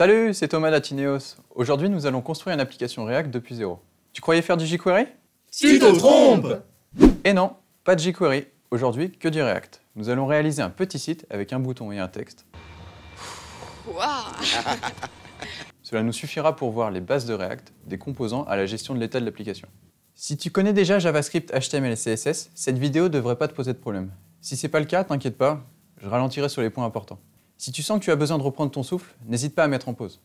Salut, c'est Thomas d'Atineos. Aujourd'hui, nous allons construire une application React depuis zéro. Tu croyais faire du jQuery? Tu te trompes! Et non, pas de jQuery. Aujourd'hui, que du React. Nous allons réaliser un petit site avec un bouton et un texte. Waouh! Cela nous suffira pour voir les bases de React, des composants à la gestion de l'état de l'application. Si tu connais déjà JavaScript, HTML et CSS, cette vidéo ne devrait pas te poser de problème. Si c'est pas le cas, t'inquiète pas, je ralentirai sur les points importants. Si tu sens que tu as besoin de reprendre ton souffle, n'hésite pas à mettre en pause.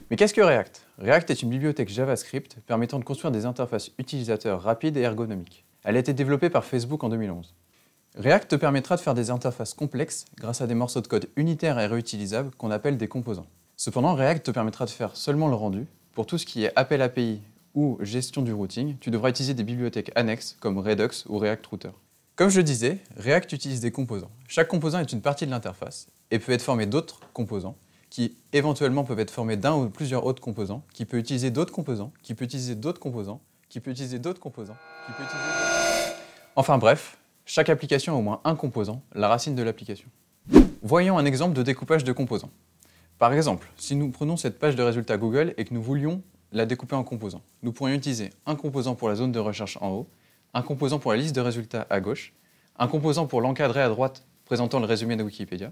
Mais qu'est-ce que React? React est une bibliothèque JavaScript permettant de construire des interfaces utilisateurs rapides et ergonomiques. Elle a été développée par Facebook en 2011. React te permettra de faire des interfaces complexes grâce à des morceaux de code unitaires et réutilisables qu'on appelle des composants. Cependant, React te permettra de faire seulement le rendu. Pour tout ce qui est appel API ou gestion du routing, tu devras utiliser des bibliothèques annexes comme Redux ou React Router. Comme je le disais, React utilise des composants. Chaque composant est une partie de l'interface et peut être formé d'autres composants qui éventuellement peuvent être formés d'un ou plusieurs autres composants, qui peut utiliser d'autres composants, qui peut utiliser d'autres composants, qui peut utiliser d'autres composants, qui peut utiliser d'autres... Enfin bref, chaque application a au moins un composant, la racine de l'application. Voyons un exemple de découpage de composants. Par exemple, si nous prenons cette page de résultats Google et que nous voulions la découper en composants, nous pourrions utiliser un composant pour la zone de recherche en haut, un composant pour la liste de résultats à gauche, un composant pour l'encadré à droite présentant le résumé de Wikipédia.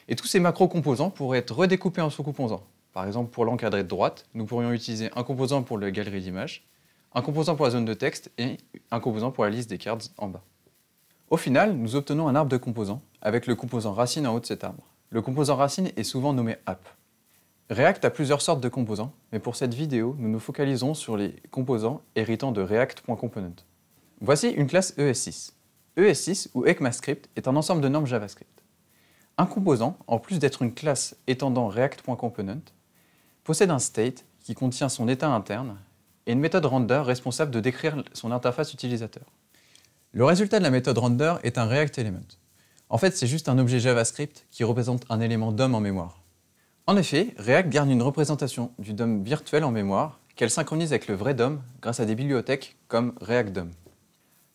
Et tous ces macro-composants pourraient être redécoupés en sous-composants. Par exemple, pour l'encadré de droite, nous pourrions utiliser un composant pour la galerie d'images, un composant pour la zone de texte et un composant pour la liste des cards en bas. Au final, nous obtenons un arbre de composants avec le composant racine en haut de cet arbre. Le composant racine est souvent nommé app. React a plusieurs sortes de composants, mais pour cette vidéo, nous nous focalisons sur les composants héritant de React.component. Voici une classe ES6. ES6 ou ECMAScript est un ensemble de normes JavaScript. Un composant, en plus d'être une classe étendant React.component, possède un state qui contient son état interne et une méthode render responsable de décrire son interface utilisateur. Le résultat de la méthode render est un React element. En fait, c'est juste un objet JavaScript qui représente un élément DOM en mémoire. En effet, React garde une représentation du DOM virtuel en mémoire qu'elle synchronise avec le vrai DOM grâce à des bibliothèques comme React DOM.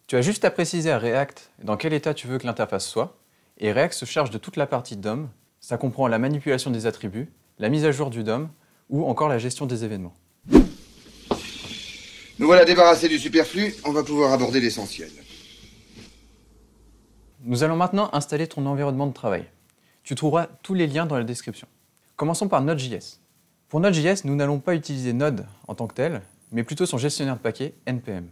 Tu as juste à préciser à React dans quel état tu veux que l'interface soit, et React se charge de toute la partie DOM. Ça comprend la manipulation des attributs, la mise à jour du DOM ou encore la gestion des événements. Nous voilà débarrassés du superflu, on va pouvoir aborder l'essentiel. Nous allons maintenant installer ton environnement de travail. Tu trouveras tous les liens dans la description. Commençons par Node.js. Pour Node.js, nous n'allons pas utiliser Node en tant que tel, mais plutôt son gestionnaire de paquets, npm.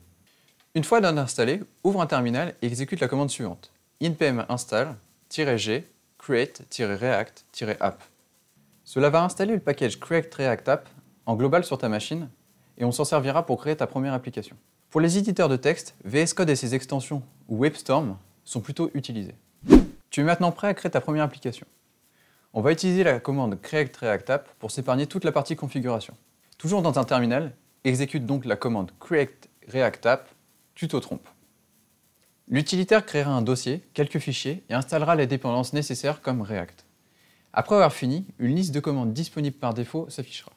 Une fois Node installé, ouvre un terminal et exécute la commande suivante. npm install -g create-react-app. Cela va installer le package create-react-app en global sur ta machine et on s'en servira pour créer ta première application. Pour les éditeurs de texte, VS Code et ses extensions ou WebStorm sont plutôt utilisés. Tu es maintenant prêt à créer ta première application. On va utiliser la commande create-react-app pour s'épargner toute la partie configuration. Toujours dans un terminal, exécute donc la commande create-react-app, tu te trompes. L'utilitaire créera un dossier, quelques fichiers et installera les dépendances nécessaires comme React. Après avoir fini, une liste de commandes disponibles par défaut s'affichera.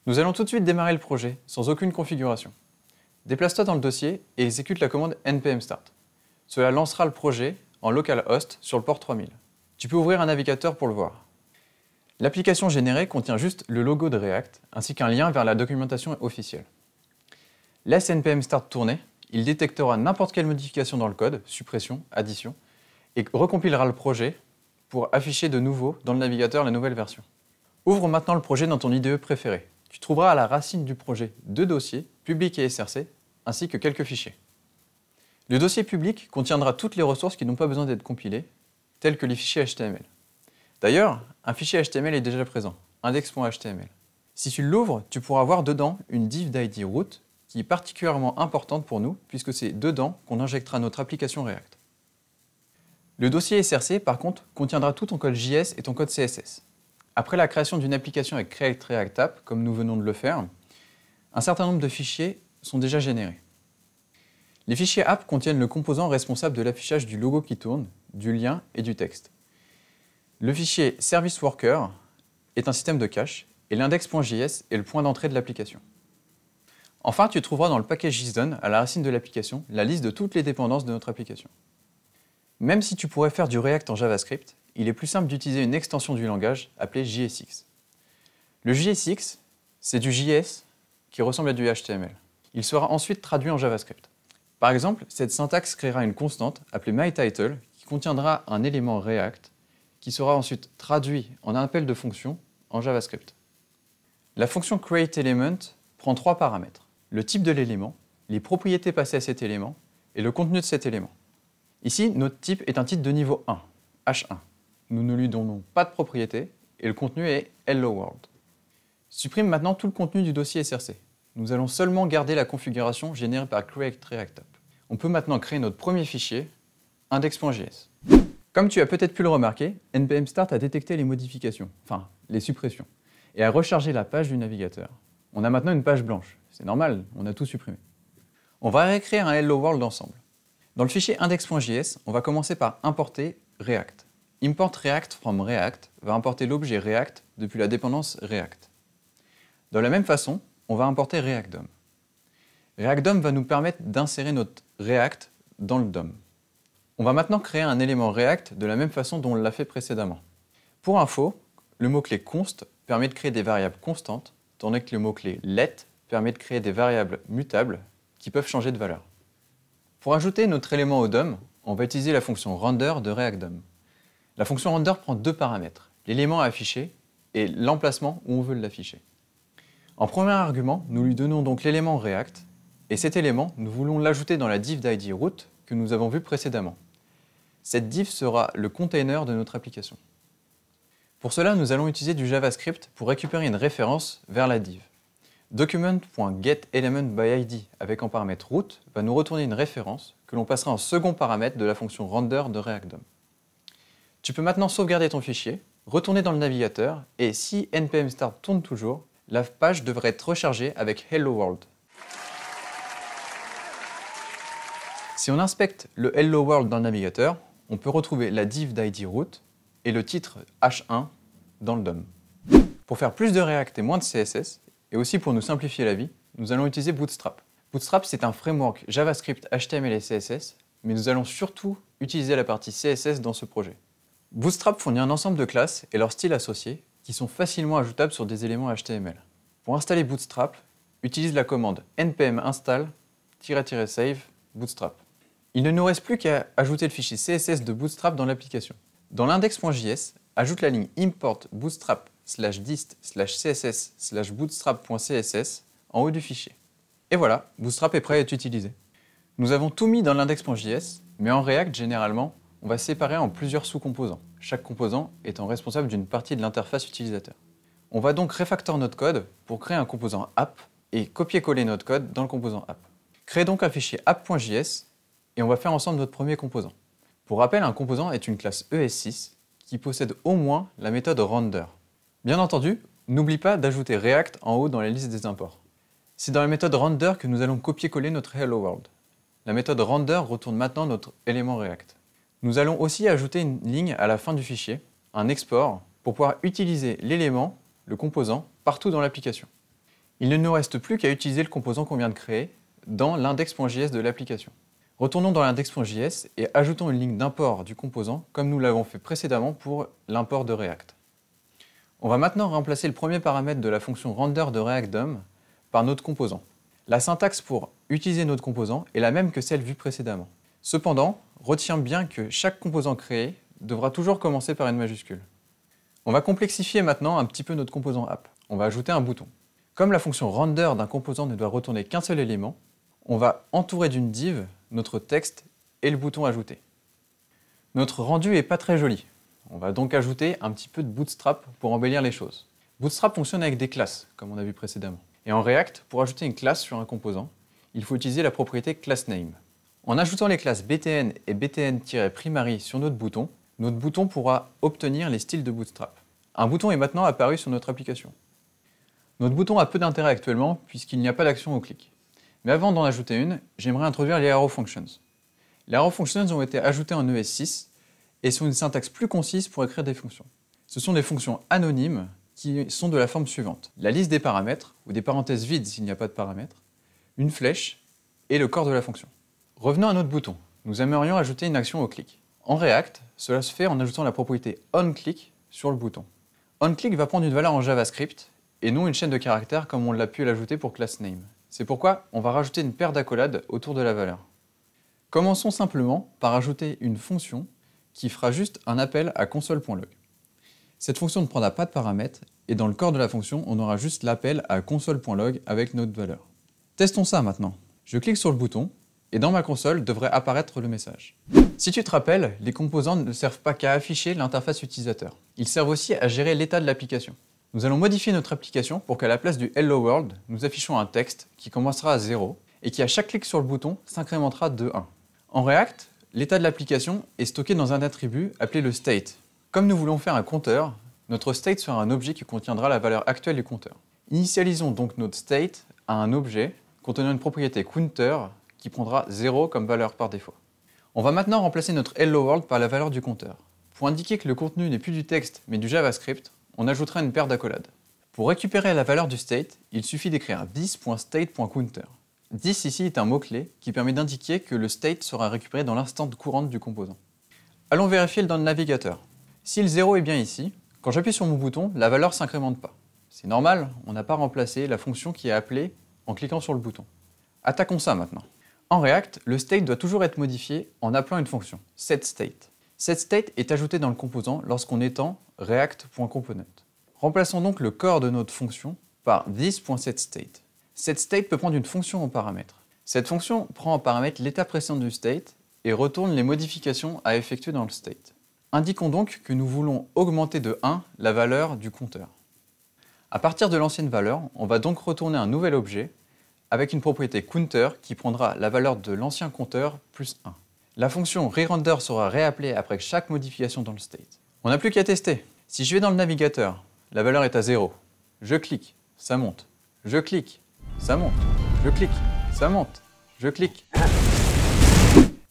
Nous allons tout de suite démarrer le projet sans aucune configuration. Déplace-toi dans le dossier et exécute la commande npm start. Cela lancera le projet en localhost sur le port 3000. Tu peux ouvrir un navigateur pour le voir. L'application générée contient juste le logo de React ainsi qu'un lien vers la documentation officielle. Laisse npm start tourner. Il détectera n'importe quelle modification dans le code, suppression, addition, et recompilera le projet pour afficher de nouveau dans le navigateur la nouvelle version. Ouvre maintenant le projet dans ton IDE préféré. Tu trouveras à la racine du projet deux dossiers, public et src, ainsi que quelques fichiers. Le dossier public contiendra toutes les ressources qui n'ont pas besoin d'être compilées, telles que les fichiers HTML. D'ailleurs, un fichier HTML est déjà présent, index.html. Si tu l'ouvres, tu pourras voir dedans une div d'ID root, qui est particulièrement importante pour nous, puisque c'est dedans qu'on injectera notre application React. Le dossier src, par contre, contiendra tout ton code JS et ton code CSS. Après la création d'une application avec create-react-app, comme nous venons de le faire, un certain nombre de fichiers sont déjà générés. Les fichiers app contiennent le composant responsable de l'affichage du logo qui tourne, du lien et du texte. Le fichier service worker est un système de cache et l'index.js est le point d'entrée de l'application. Enfin, tu trouveras dans le package JSON, à la racine de l'application, la liste de toutes les dépendances de notre application. Même si tu pourrais faire du React en JavaScript, il est plus simple d'utiliser une extension du langage appelée JSX. Le JSX, c'est du JS qui ressemble à du HTML. Il sera ensuite traduit en JavaScript. Par exemple, cette syntaxe créera une constante appelée myTitle qui contiendra un élément React qui sera ensuite traduit en un appel de fonction en JavaScript. La fonction createElement prend 3 paramètres: le type de l'élément, les propriétés passées à cet élément et le contenu de cet élément. Ici, notre type est un titre de niveau 1, H1. Nous ne lui donnons pas de propriété et le contenu est Hello World. Supprime maintenant tout le contenu du dossier SRC. Nous allons seulement garder la configuration générée par createReactApp. On peut maintenant créer notre premier fichier, index.js. Comme tu as peut-être pu le remarquer, npm start a détecté les modifications, enfin les suppressions, et a rechargé la page du navigateur. On a maintenant une page blanche. C'est normal, on a tout supprimé. On va réécrire un Hello World ensemble. Dans le fichier index.js, on va commencer par importer React. Import React from React va importer l'objet React depuis la dépendance React. De la même façon, on va importer React DOM. React DOM va nous permettre d'insérer notre React dans le DOM. On va maintenant créer un élément React de la même façon dont on l'a fait précédemment. Pour info, le mot-clé const permet de créer des variables constantes, tandis que le mot-clé let permet de créer des variables mutables qui peuvent changer de valeur. Pour ajouter notre élément au DOM, on va utiliser la fonction render de React DOM. La fonction render prend 2 paramètres, l'élément à afficher et l'emplacement où on veut l'afficher. En premier argument, nous lui donnons donc l'élément React, et cet élément, nous voulons l'ajouter dans la div d'ID root que nous avons vu précédemment. Cette div sera le container de notre application. Pour cela, nous allons utiliser du JavaScript pour récupérer une référence vers la div. Document.getElementById avec en paramètre root va nous retourner une référence que l'on passera en second paramètre de la fonction render de React DOM. Tu peux maintenant sauvegarder ton fichier, retourner dans le navigateur et si npm start tourne toujours, la page devrait être rechargée avec Hello World. Si on inspecte le Hello World dans le navigateur, on peut retrouver la div d'ID root et le titre H1 dans le DOM. Pour faire plus de React et moins de CSS, et aussi pour nous simplifier la vie, nous allons utiliser Bootstrap. Bootstrap, c'est un framework JavaScript, HTML et CSS, mais nous allons surtout utiliser la partie CSS dans ce projet. Bootstrap fournit un ensemble de classes et leurs styles associés qui sont facilement ajoutables sur des éléments HTML. Pour installer Bootstrap, utilise la commande npm install-save bootstrap. Il ne nous reste plus qu'à ajouter le fichier CSS de Bootstrap dans l'application. Dans l'index.js, ajoute la ligne import bootstrap/dist/css/bootstrap.css en haut du fichier. Et voilà, Bootstrap est prêt à être utilisé. Nous avons tout mis dans l'index.js, mais en React, généralement, on va séparer en plusieurs sous-composants, chaque composant étant responsable d'une partie de l'interface utilisateur. On va donc refactor notre code pour créer un composant app et copier-coller notre code dans le composant app. Créez donc un fichier app.js et on va faire ensemble notre premier composant. Pour rappel, un composant est une classe ES6 qui possède au moins la méthode render. Bien entendu, n'oublie pas d'ajouter React en haut dans la liste des imports. C'est dans la méthode render que nous allons copier-coller notre Hello World. La méthode render retourne maintenant notre élément React. Nous allons aussi ajouter une ligne à la fin du fichier, un export, pour pouvoir utiliser l'élément, le composant, partout dans l'application. Il ne nous reste plus qu'à utiliser le composant qu'on vient de créer dans l'index.js de l'application. Retournons dans l'index.js et ajoutons une ligne d'import du composant comme nous l'avons fait précédemment pour l'import de React. On va maintenant remplacer le premier paramètre de la fonction render de React DOM par notre composant. La syntaxe pour utiliser notre composant est la même que celle vue précédemment. Cependant, retiens bien que chaque composant créé devra toujours commencer par une majuscule. On va complexifier maintenant un petit peu notre composant app. On va ajouter un bouton. Comme la fonction render d'un composant ne doit retourner qu'un seul élément, on va entourer d'une div notre texte et le bouton ajouter. Notre rendu n'est pas très joli. On va donc ajouter un petit peu de Bootstrap pour embellir les choses. Bootstrap fonctionne avec des classes, comme on a vu précédemment. Et en React, pour ajouter une classe sur un composant, il faut utiliser la propriété className. En ajoutant les classes btn et btn-primary sur notre bouton pourra obtenir les styles de Bootstrap. Un bouton est maintenant apparu sur notre application. Notre bouton a peu d'intérêt actuellement puisqu'il n'y a pas d'action au clic. Mais avant d'en ajouter une, j'aimerais introduire les arrow functions. Les arrow functions ont été ajoutées en ES6 et sont une syntaxe plus concise pour écrire des fonctions. Ce sont des fonctions anonymes qui sont de la forme suivante. La liste des paramètres, ou des parenthèses vides s'il n'y a pas de paramètres, une flèche et le corps de la fonction. Revenons à notre bouton. Nous aimerions ajouter une action au clic. En React, cela se fait en ajoutant la propriété onClick sur le bouton. OnClick va prendre une valeur en JavaScript et non une chaîne de caractères comme on l'a pu l'ajouter pour className. C'est pourquoi on va rajouter une paire d'accolades autour de la valeur. Commençons simplement par ajouter une fonction qui fera juste un appel à console.log. Cette fonction ne prendra pas de paramètres et dans le corps de la fonction, on aura juste l'appel à console.log avec notre valeur. Testons ça maintenant. Je clique sur le bouton et dans ma console devrait apparaître le message. Si tu te rappelles, les composants ne servent pas qu'à afficher l'interface utilisateur. Ils servent aussi à gérer l'état de l'application. Nous allons modifier notre application pour qu'à la place du Hello World, nous affichons un texte qui commencera à 0 et qui à chaque clic sur le bouton s'incrémentera de 1. En React, l'état de l'application est stocké dans un attribut appelé le state. Comme nous voulons faire un compteur, notre state sera un objet qui contiendra la valeur actuelle du compteur. Initialisons donc notre state à un objet contenant une propriété counter qui prendra 0 comme valeur par défaut. On va maintenant remplacer notre Hello World par la valeur du compteur. Pour indiquer que le contenu n'est plus du texte mais du JavaScript, on ajoutera une paire d'accolades. Pour récupérer la valeur du state, il suffit d'écrire this.state.counter. This ici est un mot-clé qui permet d'indiquer que le state sera récupéré dans l'instant courante du composant. Allons vérifier dans le navigateur. Si le 0 est bien ici, quand j'appuie sur mon bouton, la valeur ne s'incrémente pas. C'est normal, on n'a pas remplacé la fonction qui est appelée en cliquant sur le bouton. Attaquons ça maintenant. En React, le state doit toujours être modifié en appelant une fonction, setState. SetState est ajouté dans le composant lorsqu'on étend react.component. Remplaçons donc le corps de notre fonction par this.setState. SetState peut prendre une fonction en paramètre. Cette fonction prend en paramètre l'état précédent du state et retourne les modifications à effectuer dans le state. Indiquons donc que nous voulons augmenter de 1 la valeur du compteur. À partir de l'ancienne valeur, on va donc retourner un nouvel objet avec une propriété counter qui prendra la valeur de l'ancien compteur plus 1. La fonction reRender sera réappelée après chaque modification dans le state. On n'a plus qu'à tester. Si je vais dans le navigateur, la valeur est à 0. Je clique, ça monte. Je clique, ça monte. Je clique, ça monte. Je clique.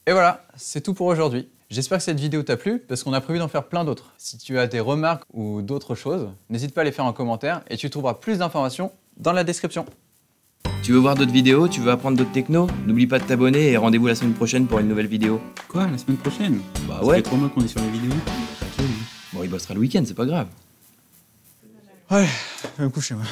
Et voilà, c'est tout pour aujourd'hui. J'espère que cette vidéo t'a plu parce qu'on a prévu d'en faire plein d'autres. Si tu as des remarques ou d'autres choses, n'hésite pas à les faire en commentaire et tu trouveras plus d'informations dans la description. Tu veux voir d'autres vidéos? Tu veux apprendre d'autres technos? N'oublie pas de t'abonner et rendez-vous la semaine prochaine pour une nouvelle vidéo. Quoi, la semaine prochaine? Bah Ça ouais. fait 3 mois qu'on est sur les vidéos. Bon, il bossera le week-end, c'est pas grave. Ouais, je vais me coucher moi.